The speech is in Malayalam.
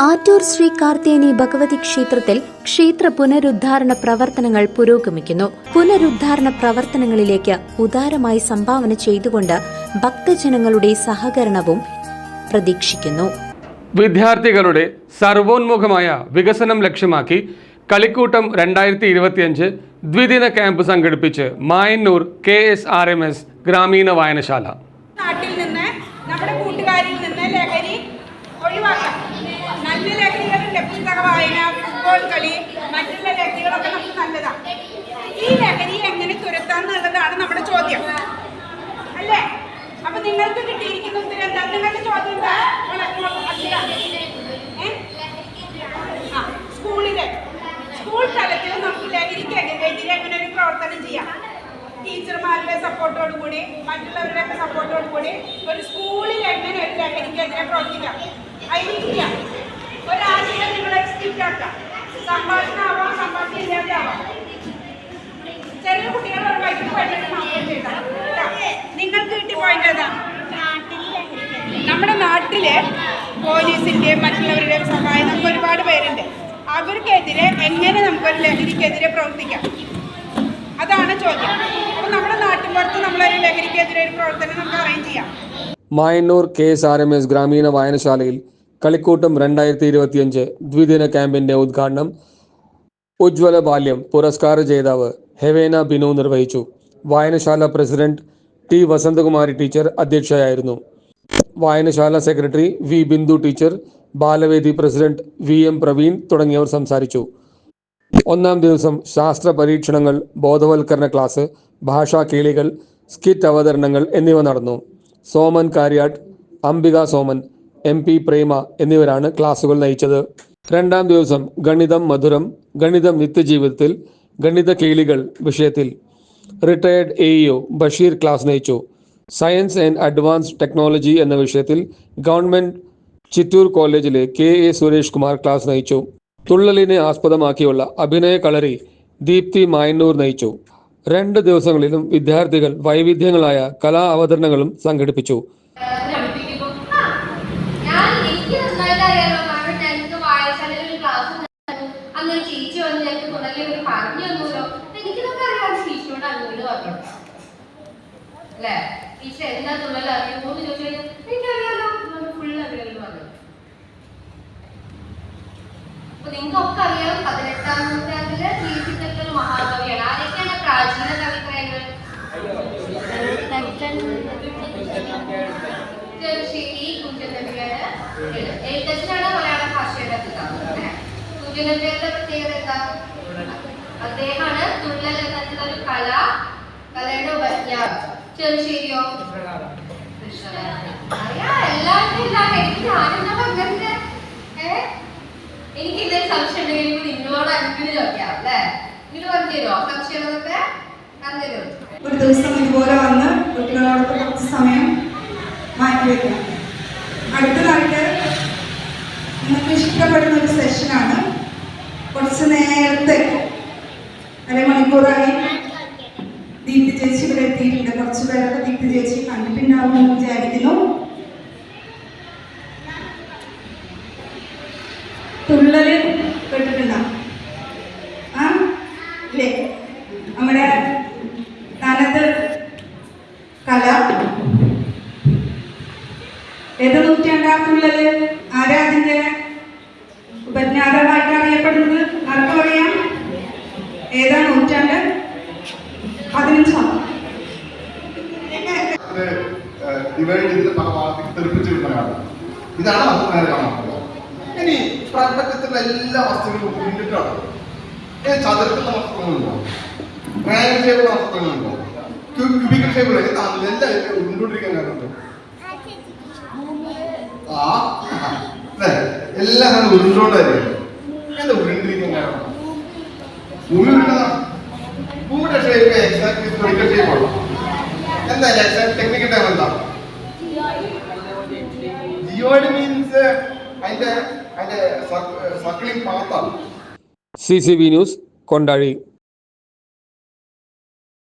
ആറ്റൂർ ശ്രീ കാർത്തേനി ഭഗവതി ക്ഷേത്രത്തിൽ ക്ഷേത്ര പുനരുദ്ധാരണ പ്രവർത്തനങ്ങൾ പുരോഗമിക്കുന്നു. പുനരുദ്ധാരണ പ്രവർത്തനങ്ങളിലേക്ക് ഉദാരമായി സംഭാവന ചെയ്തുകൊണ്ട് ഭക്തജനങ്ങളുടെ സഹകരണവും പ്രതീക്ഷിക്കുന്നു. വിദ്യാർത്ഥികളുടെ സർവോന്മുഖമായ വികസനം ലക്ഷ്യമാക്കി കളിക്കൂട്ടം 2025 ദ്വിദിന ക്യാമ്പ് സംഘടിപ്പിച്ച് മായന്നൂർ KSRMS ഗ്രാമീണ വായനശാല. നാട്ടിൽ നിന്ന് നമ്മുടെ കൂട്ടുകാരിൽ നിന്ന് ലഹരി ഒഴിവാക്കാം. നല്ല ലഹരികളുണ്ട്, പുസ്തക വായന, ഫുട്ബോൾ കളി, മറ്റുള്ള ലഹരികളൊക്കെ നമുക്ക് നല്ലതാണ്. ഈ ലഹരി എങ്ങനെ തുരത്താന്നുള്ളതാണ് നമ്മുടെ ചോദ്യം, അല്ലേ? അപ്പൊ നിങ്ങൾക്ക് കിട്ടിയിരിക്കുന്ന ഉത്തരം എന്താ? നിങ്ങളുടെ ചോദ്യം എന്താ? സ്കൂൾ തലത്തിൽ നമുക്ക് ലഹരിക്കെതിരെ എങ്ങനെ ഒരു പ്രവർത്തനം ചെയ്യാം? ടീച്ചർമാരുടെ സപ്പോർട്ടോടുകൂടി, മറ്റുള്ളവരുടെ സപ്പോർട്ടോടുകൂടി ഒരു സ്കൂളിൽ എങ്ങനെ ഒരു ലഹരിക്കെതിരെ പ്രവർത്തിക്കാം? ഐഡിയ ഒരാശയം നിങ്ങൾ എക്സ്പ്ലിറ്റ് ആക്കാം. സംഭാഷണമാവാം, സംഭാഷണം ഇല്ലാതാവാം. ചെറിയ കുട്ടികൾ ഒരു വൈകിട്ട് പോയിട്ട് മാത്രം ചെയ്താൽ നിങ്ങൾക്ക് കിട്ടി പോയിന്റ് ഏതാണ്? നമ്മുടെ നാട്ടിലെ പോലീസിന്റെയും മറ്റുള്ളവരുടെയും സഹായം നമുക്ക് ഒരുപാട് പേരുണ്ട്. അവർക്കെതിരെ എങ്ങനെ നമുക്കൊരു ലഹരിക്കെതിരെ പ്രവർത്തിക്കാം? അതാണ് ചോദ്യം. അപ്പൊ നമ്മുടെ നാട്ടിൻപുറത്ത് നമ്മളൊരു ലഹരിക്കെതിരെ ഒരു പ്രവർത്തനം നമുക്ക് അറേഞ്ച് ചെയ്യാം. മായന്നൂർ KSRMS ഗ്രാമീണ വായനശാലയിൽ കളിക്കൂട്ടം 2025 ദ്വിദിന ക്യാമ്പിന്റെ ഉദ്ഘാടനം ഉജ്ജ്വല ബാല്യം പുരസ്കാര ജേതാവ് ഹെവേന ബിനു നിർവഹിച്ചു. വായനശാല പ്രസിഡന്റ് T വസന്തകുമാരി ടീച്ചർ അധ്യക്ഷയായിരുന്നു. വായനശാല secretary V Bindu teacher, Balavedi president VM Praveen തുടങ്ങിയവർ സംസാരിച്ചു. ഒന്നാം ദിവസം ശാസ്ത്ര പരീക്ഷണങ്ങൾ, ബോധവൽക്കരണ ക്ലാസ്, ഭാഷാ കേളികൾ, സ്കിറ്റ് അവതരണങ്ങൾ എന്നിവ നടന്നു. സോമൻ കാര്യാട്ട്, അംബിക സോമൻ, MP പ്രേമ എന്നിവരാണ് ക്ലാസുകൾ നയിച്ചത്. രണ്ടാം ദിവസം ഗണിതം മധുരം, ഗണിതം നിത്യജീവിതത്തിൽ, ഗണിത കേളികൾ വിഷയത്തിൽ റിട്ടയർഡ് AEO ബഷീർ ക്ലാസ് നയിച്ചു. സയൻസ് ആൻഡ് അഡ്വാൻസ്ഡ് ടെക്നോളജി എന്ന വിഷയത്തിൽ ഗവൺമെന്റ് ചിറ്റൂർ കോളേജിലെ KA സുരേഷ് കുമാർ ക്ലാസ് നയിച്ചു. തുള്ളലിനെ ആസ്പദമാക്കിയുള്ള അഭിനയ കളരി ദീപ്തി മായന്നൂർ നയിച്ചു. 2 ദിവസങ്ങളിലും വിദ്യാർത്ഥികൾ വൈവിധ്യങ്ങളായ കലാ അവതരണങ്ങളും സംഘടിപ്പിച്ചു. നിങ്ങൾക്കൊക്കെ അറിയാം 18ാം നൂറ്റാണ്ടിലെ ജീവിതത്തിൽ മഹാകവിയാണ്. ആരൊക്കെയാണ് പ്രാചീന കവിത്രയങ്ങൾ? ചെറുശ്ശേരി കുഞ്ചൻനമ്പ്യാര്. എഴുത്തച്ഛനാണ് മലയാള ഭാഷയുടെ പിതാവ്. കുഞ്ചൻനമ്പ്യാരുടെ പ്രത്യേകത എന്താ? അദ്ദേഹമാണ് തുള്ളൽ എന്നൊരു കലയുടെ ഉപജ്ഞാതാവ്. ചെറുശ്ശേരിയോ? എനിക്ക് ഇതേ സംശയം ഉണ്ടെങ്കിൽ നിങ്ങളോട് അഞ്ചിന് ചോദിക്കാം അല്ലേ? ഇത് പറഞ്ഞു തരുമോ? സംശയമൊക്കെ പറഞ്ഞു. ഒരു ദിവസം ഇതുപോലെ വന്ന് കുട്ടികളോടൊപ്പം കുറച്ച് സമയം മാറ്റിവെക്കണം. അടുത്തതായിട്ട് നിങ്ങൾക്ക് ഇഷ്ടപ്പെടുന്ന ഒരു സെഷനാണ്. കുറച്ച് നേരത്തെ അരമണിക്കൂറായി ദീപ്തി ചേച്ചി ഇവിടെ എത്തിയിട്ടുണ്ട്. കുറച്ച് പേരൊക്കെ ദീപ്തി ചേച്ചി കണ്ടിട്ടുണ്ടാവുമെന്ന് വിചാരിക്കുന്നു. തുള്ളല് കേട്ടിട്ടുണ്ടോ? അല്ലേ? നമ്മുടെ തനത് കല. ഏത് നൂറ്റാണ്ടാ തുള്ളല്? ആരാ അതിന്റെ ഉപജ്ഞാതാവായിട്ട് അറിയപ്പെടുന്നത്? ആർക്കും അറിയാം? ഏതാ നൂറ്റാണ്ട്? 15. ഇതാണ് നമുക്ക് നേരെ കാണാൻ. ഇനി പ്രപഞ്ചത്തിലുള്ള എല്ലാ വസ്തുക്കളും ഉരുണ്ടിട്ടാണ്. ചതുരത്തിലുള്ള വസ്തുക്കളുണ്ടോ? ട്രയാങ്കിൾ ഷേപ്പുള്ള വസ്തുക്കളുണ്ടോ? ക്യൂബിക്കൽ ഷേപ്പുള്ള എല്ലാം ഉരുണ്ടോണ്ടിരിക്കാൻ കാരണമുണ്ട്. എല്ലാം അങ്ങനെ ഉരുണ്ടോണ്ടായിരിക്കും. എന്താ ഉരുണ്ടിരിക്കാൻ കാരണം? ഭൂമി ഉരുണ്ടതാണ്. ഭൂമിയുടെ ഷേപ്പ് എക്സാക്ട് സ്ഫെറിക്കൽ ഷേപ്പാണ്. എന്താ എക്സാക്ട് ടെക്നിക്കൽ ടൈം എന്താ? ജിയോയിഡ് മീൻസ് അതിന്റെ സർക്കിളിംഗ് പാത്താണ്. CCV news Kondazhy.